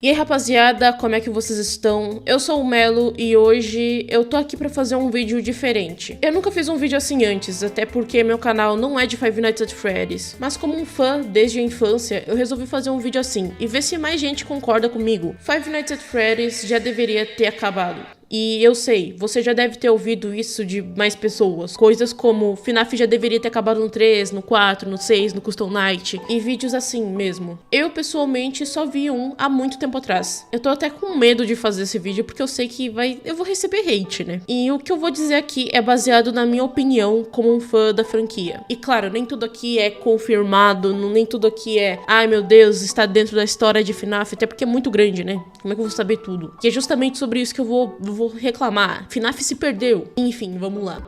E aí rapaziada, como é que vocês estão? Eu sou o Melo e hoje eu tô aqui pra fazer um vídeo diferente. Eu nunca fiz um vídeo assim antes, até porque meu canal não é de Five Nights at Freddy's. Mas como um fã desde a infância, eu resolvi fazer um vídeo assim e ver se mais gente concorda comigo. Five Nights at Freddy's já deveria ter acabado. E eu sei, você já deve ter ouvido isso de mais pessoas. Coisas como FNAF já deveria ter acabado no 3, no 4, no 6, no Custom Night. E vídeos assim mesmo. Eu, pessoalmente, só vi um há muito tempo atrás. Eu tô até com medo de fazer esse vídeo porque eu sei que eu vou receber hate, né? E o que eu vou dizer aqui é baseado na minha opinião como um fã da franquia. E claro, nem tudo aqui é confirmado, nem tudo aqui é ai meu Deus, está dentro da história de FNAF, até porque é muito grande, né? Como é que eu vou saber tudo? E é justamente sobre isso que eu vou reclamar. FNAF se perdeu. Enfim, vamos lá.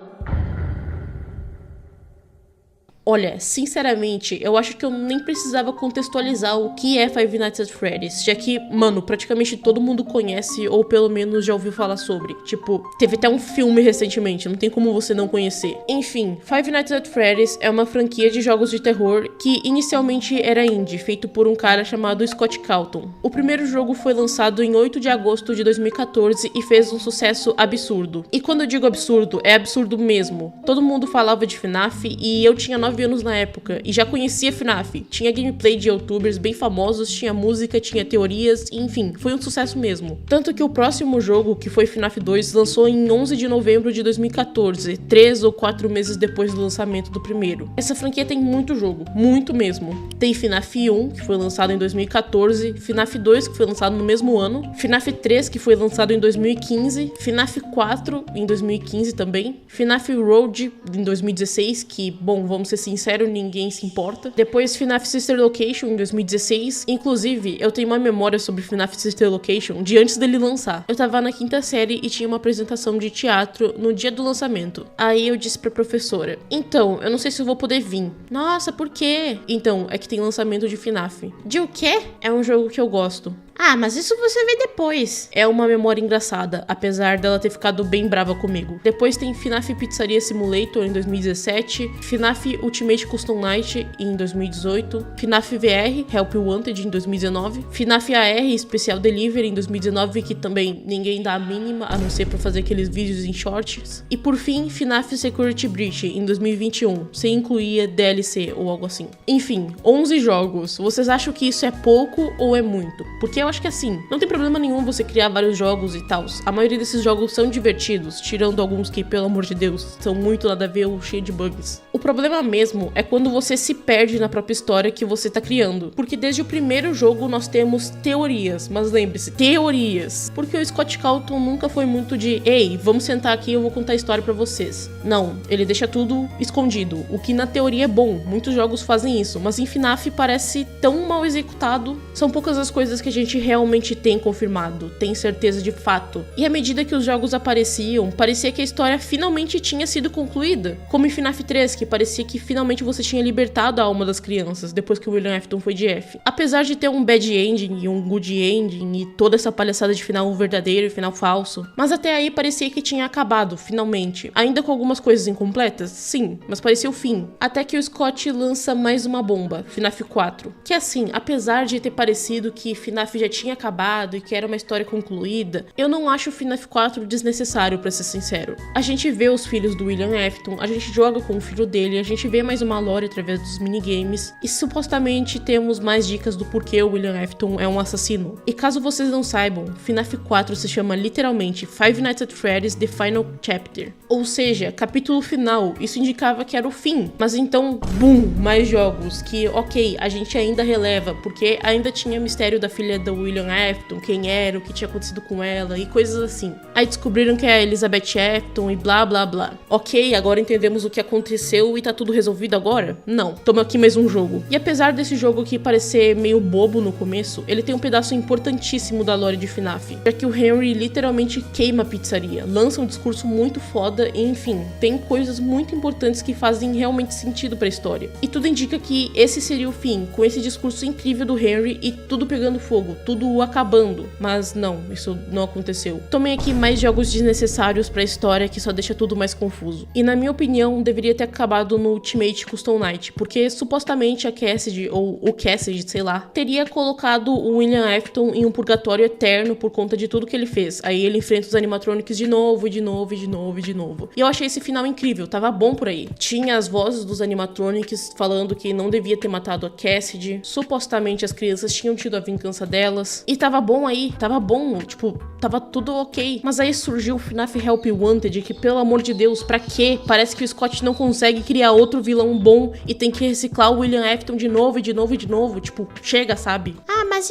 Olha, sinceramente, eu acho que eu nem precisava contextualizar o que é Five Nights at Freddy's, já que, mano, praticamente todo mundo conhece ou pelo menos já ouviu falar sobre. Tipo, teve até um filme recentemente, não tem como você não conhecer. Enfim, Five Nights at Freddy's é uma franquia de jogos de terror que inicialmente era indie, feito por um cara chamado Scott Cawthon. O primeiro jogo foi lançado em 8 de agosto de 2014 e fez um sucesso absurdo. E quando eu digo absurdo, é absurdo mesmo. Todo mundo falava de FNAF e eu tinha 9 anos na época e já conhecia FNAF. Tinha gameplay de youtubers bem famosos, tinha música, tinha teorias, e, enfim, foi um sucesso mesmo. Tanto que o próximo jogo, que foi FNAF 2, lançou em 11 de novembro de 2014, 3 ou 4 meses depois do lançamento do primeiro. Essa franquia tem muito jogo, muito mesmo. Tem FNAF 1, que foi lançado em 2014, FNAF 2, que foi lançado no mesmo ano, FNAF 3, que foi lançado em 2015, FNAF 4 em 2015 também, FNAF Road em 2016, que, bom, vamos ser sincero, ninguém se importa. Depois FNAF Sister Location em 2016. Inclusive, eu tenho uma memória sobre FNAF Sister Location de antes dele lançar. Eu tava na quinta série e tinha uma apresentação de teatro no dia do lançamento. Aí eu disse pra professora: então, eu não sei se eu vou poder vir. Nossa, por quê? Então, é que tem lançamento de FNAF. De o quê? É um jogo que eu gosto. Ah, mas isso você vê depois. É uma memória engraçada, apesar dela ter ficado bem brava comigo. Depois tem FNAF Pizzaria Simulator em 2017, FNAF Ultimate Custom Night em 2018, FNAF VR Help Wanted em 2019, FNAF AR Special Delivery em 2019, que também ninguém dá a mínima, a não ser pra fazer aqueles vídeos em shorts. E por fim, FNAF Security Breach em 2021, sem incluir DLC ou algo assim. Enfim, 11 jogos. Vocês acham que isso é pouco ou é muito? Porque eu acho que assim, não tem problema nenhum você criar vários jogos e tal. A maioria desses jogos são divertidos, tirando alguns que, pelo amor de Deus, são muito nada a ver ou cheios de bugs. O problema mesmo é quando você se perde na própria história que você tá criando. Porque desde o primeiro jogo nós temos teorias, mas lembre-se, teorias. Porque o Scott Cawthon nunca foi muito de ei, vamos sentar aqui e eu vou contar a história pra vocês. Não, ele deixa tudo escondido, o que na teoria é bom, muitos jogos fazem isso, mas em FNAF parece tão mal executado. São poucas as coisas que a gente realmente tem confirmado, tem certeza de fato. E à medida que os jogos apareciam, parecia que a história finalmente tinha sido concluída. Como em FNAF 3, que parecia que finalmente você tinha libertado a alma das crianças, depois que o William Afton foi de F. Apesar de ter um bad ending e um good ending, e toda essa palhaçada de final verdadeiro e final falso. Mas até aí parecia que tinha acabado, finalmente. Ainda com algumas coisas incompletas? Sim, mas parecia o fim. Até que o Scott lança mais uma bomba, FNAF 4. Que assim, apesar de ter parecido que FNAF já tinha acabado e que era uma história concluída, eu não acho o FNAF 4 desnecessário, pra ser sincero. A gente vê os filhos do William Afton, a gente joga com o filho dele, a gente vê mais uma lore através dos minigames e supostamente temos mais dicas do porquê o William Afton é um assassino. E caso vocês não saibam, FNAF 4 se chama literalmente Five Nights at Freddy's The Final Chapter, ou seja, capítulo final. Isso indicava que era o fim, mas então, boom, mais jogos que, ok, a gente ainda releva, porque ainda tinha mistério da filha do William Afton, quem era, o que tinha acontecido com ela e coisas assim. Aí descobriram que é a Elizabeth Afton e blá blá blá. Ok, agora entendemos o que aconteceu e tá tudo resolvido agora? Não, toma aqui mais um jogo. E apesar desse jogo aqui parecer meio bobo no começo, ele tem um pedaço importantíssimo da lore de FNAF, já que o Henry literalmente queima a pizzaria, lança um discurso muito foda e enfim, tem coisas muito importantes que fazem realmente sentido pra história. E tudo indica que esse seria o fim, com esse discurso incrível do Henry e tudo pegando fogo, tudo acabando. Mas não, isso não aconteceu. Tomei aqui mais jogos desnecessários pra história que só deixa tudo mais confuso. E na minha opinião, deveria ter acabado aprovado no Ultimate Custom Night, porque supostamente a Cassidy, ou o Cassidy, sei lá, teria colocado o William Afton em um purgatório eterno por conta de tudo que ele fez. Aí ele enfrenta os animatronics de novo, e de novo, e de novo, e de novo. E eu achei esse final incrível, tava bom por aí. Tinha as vozes dos animatronics falando que não devia ter matado a Cassidy, supostamente as crianças tinham tido a vingança delas, e tava bom aí, tava bom, tipo, tava tudo ok. Mas aí surgiu o FNAF Help Wanted, que pelo amor de Deus, pra quê? Parece que o Scott não consegue criar outro vilão bom e tem que reciclar o William Afton de novo, e de novo, e de novo, tipo, chega, sabe? Ah, mas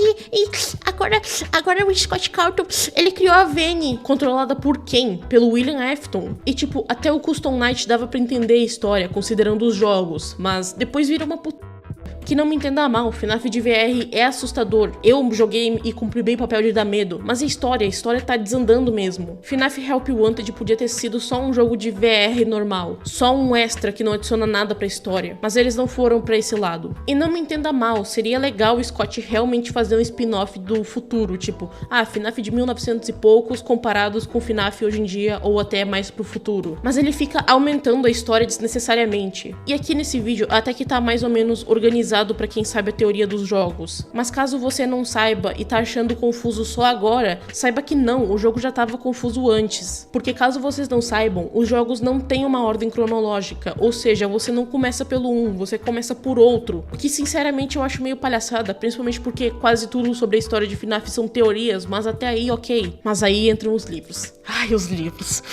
agora o Scott Calton, ele criou a Vane, controlada por quem? Pelo William Afton. E tipo, até o Custom Night dava pra entender a história, considerando os jogos, mas depois vira uma puta. Que não me entenda mal, FNAF de VR é assustador. Eu joguei e cumpri bem o papel de dar medo, mas a história tá desandando mesmo. FNAF Help Wanted podia ter sido só um jogo de VR normal, só um extra que não adiciona nada pra história, mas eles não foram pra esse lado. E não me entenda mal, seria legal o Scott realmente fazer um spin-off do futuro, tipo, FNAF de 1900 e poucos comparados com FNAF hoje em dia ou até mais pro futuro. Mas ele fica aumentando a história desnecessariamente. E aqui nesse vídeo até que tá mais ou menos organizado pra quem sabe a teoria dos jogos. Mas caso você não saiba e tá achando confuso só agora, saiba que não, o jogo já tava confuso antes. Porque caso vocês não saibam, os jogos não têm uma ordem cronológica, ou seja, você não começa pelo um, você começa por outro. O que sinceramente eu acho meio palhaçada, principalmente porque quase tudo sobre a história de FNAF são teorias, mas até aí ok. Mas aí entram os livros. Ai, os livros,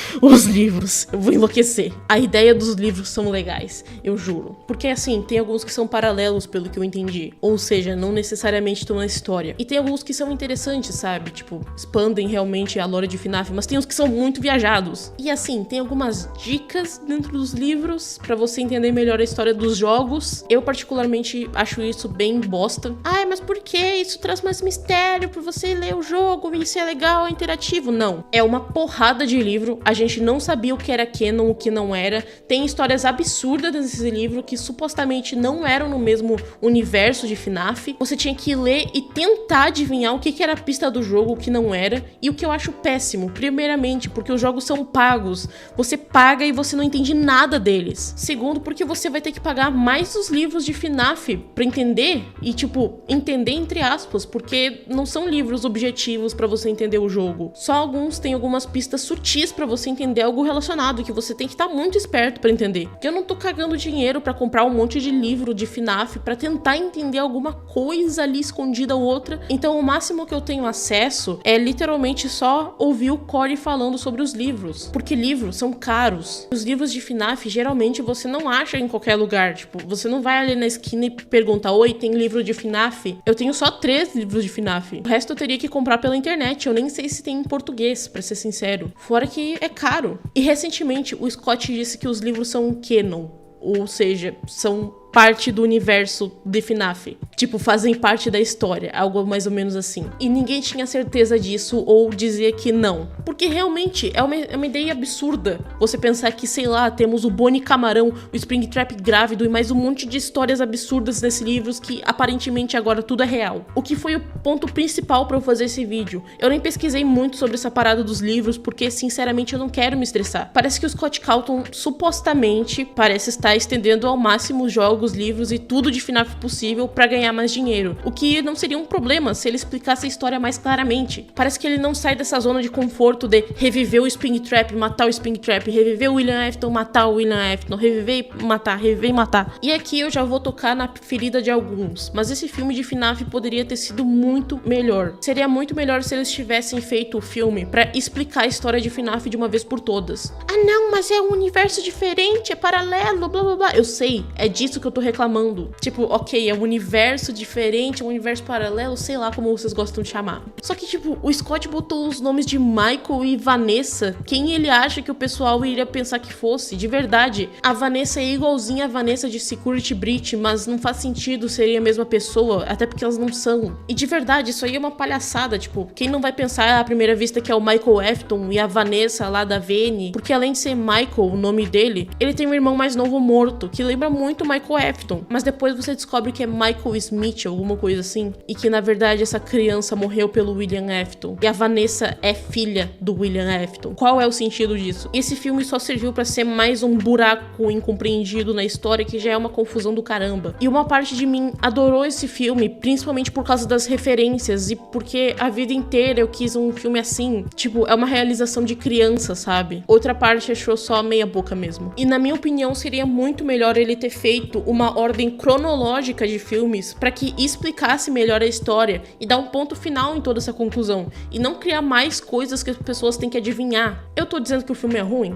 eu vou enlouquecer. A ideia dos livros são legais, eu juro. Porque assim, tem alguns que são paralelos pelo que eu entendi. Ou seja, não necessariamente estão na história. E tem alguns que são interessantes, sabe? Tipo, expandem realmente a lore de FNAF, mas tem uns que são muito viajados. E assim, tem algumas dicas dentro dos livros pra você entender melhor a história dos jogos. Eu particularmente acho isso bem bosta. Ai, mas por que? Isso traz mais mistério pra você ler o jogo, isso é legal, é interativo. Não. É uma porrada de livro, a gente não sabia o que era canon, o que não era. Tem histórias absurdas nesse livro que supostamente não eram no mesmo universo de FNAF. Você tinha que ler e tentar adivinhar o que era a pista do jogo, o que não era. E o que eu acho péssimo, primeiramente, porque os jogos são pagos. Você paga e você não entende nada deles. Segundo, porque você vai ter que pagar mais os livros de FNAF pra entender. E tipo, entender entre aspas, porque não são livros objetivos pra você entender o jogo. Só alguns têm algumas pistas sutis pra você entender algo relacionado, que você tem que estar muito esperto pra entender. Que eu não tô cagando dinheiro pra comprar um monte de livro de FNAF pra tentar entender alguma coisa ali escondida ou outra. Então o máximo que eu tenho acesso é literalmente só ouvir o Corey falando sobre os livros, porque livros são caros. Os livros de FNAF geralmente você não acha em qualquer lugar, tipo, você não vai ali na esquina e pergunta: oi, tem livro de FNAF? Eu tenho só 3 livros de FNAF, o resto eu teria que comprar pela internet, eu nem sei se tem em português, pra ser sincero, fora que é caro. E recentemente o Scott disse que os livros são canon, ou seja, são parte do universo de FNAF. Tipo, fazem parte da história, algo mais ou menos assim. E ninguém tinha certeza disso ou dizia que não. Porque realmente é uma ideia absurda você pensar que, sei lá, temos o Bonnie Camarão, o Springtrap grávido e mais um monte de histórias absurdas nesses livros que aparentemente agora tudo é real. O que foi o ponto principal pra eu fazer esse vídeo. Eu nem pesquisei muito sobre essa parada dos livros porque, sinceramente, eu não quero me estressar. Parece que o Scott Calton supostamente parece estar estendendo ao máximo os jogos, livros e tudo de FNAF possível pra ganhar mais dinheiro, o que não seria um problema se ele explicasse a história mais claramente. Parece que ele não sai dessa zona de conforto de reviver o Springtrap, matar o Springtrap, reviver o William Afton, matar o William Afton, reviver e matar, reviver e matar. E aqui eu já vou tocar na ferida de alguns, mas esse filme de FNAF poderia ter sido muito melhor. Seria muito melhor se eles tivessem feito o filme pra explicar a história de FNAF de uma vez por todas. Ah não, mas é um universo diferente, é paralelo, blá blá blá. Eu sei, é disso que eu tô reclamando. Tipo, ok, é um universo diferente, é um universo paralelo, sei lá como vocês gostam de chamar. Só que, tipo, o Scott botou os nomes de Michael e Vanessa. Quem ele acha que o pessoal iria pensar que fosse? De verdade, a Vanessa é igualzinha a Vanessa de Security Breach, mas não faz sentido serem a mesma pessoa, até porque elas não são. E de verdade, isso aí é uma palhaçada, tipo, quem não vai pensar à primeira vista que é o Michael Afton e a Vanessa lá da Vane? Porque além de ser Michael, o nome dele, ele tem um irmão mais novo morto, que lembra muito o Michael Afton, mas depois você descobre que é Michael Smith, alguma coisa assim, e que na verdade essa criança morreu pelo William Afton, e a Vanessa é filha do William Afton. Qual é o sentido disso? Esse filme só serviu pra ser mais um buraco incompreendido na história que já é uma confusão do caramba. E uma parte de mim adorou esse filme, principalmente por causa das referências e porque a vida inteira eu quis um filme assim. Tipo, é uma realização de criança, sabe? Outra parte achou só meia boca mesmo. E na minha opinião seria muito melhor ele ter feito uma ordem cronológica de filmes pra que explicasse melhor a história e dar um ponto final em toda essa conclusão. E não criar mais coisas que as pessoas têm que adivinhar. Eu tô dizendo que o filme é ruim?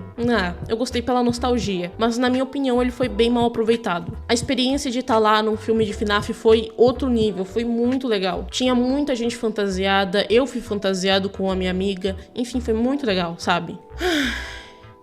Eu gostei pela nostalgia, mas na minha opinião ele foi bem mal aproveitado. A experiência de estar lá num filme de FNAF foi outro nível, foi muito legal. Tinha muita gente fantasiada, eu fui fantasiado com a minha amiga, enfim, foi muito legal, sabe?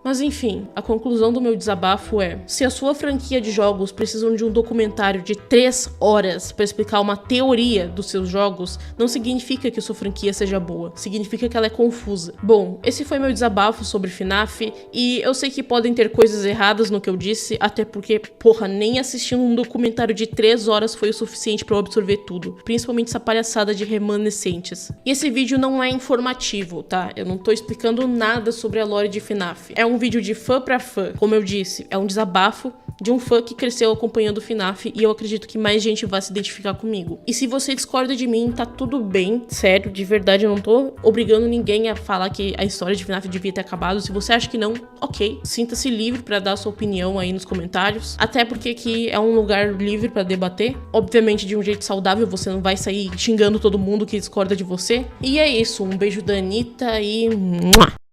Mas enfim, a conclusão do meu desabafo é: se a sua franquia de jogos precisam de um documentário de 3 horas para explicar uma teoria dos seus jogos, não significa que a sua franquia seja boa, significa que ela é confusa. Bom, esse foi meu desabafo sobre FNAF, e eu sei que podem ter coisas erradas no que eu disse, até porque, nem assistindo um documentário de 3 horas foi o suficiente para eu absorver tudo, principalmente essa palhaçada de remanescentes. E esse vídeo não é informativo, tá? Eu não tô explicando nada sobre a lore de FNAF. É um vídeo de fã pra fã, como eu disse, é um desabafo de um fã que cresceu acompanhando o FNAF e eu acredito que mais gente vai se identificar comigo. E se você discorda de mim, tá tudo bem, sério, de verdade, eu não tô obrigando ninguém a falar que a história de FNAF devia ter acabado. Se você acha que não, ok, sinta-se livre pra dar sua opinião aí nos comentários, até porque aqui é um lugar livre pra debater, obviamente de um jeito saudável, você não vai sair xingando todo mundo que discorda de você. E é isso, um beijo da Anitta e...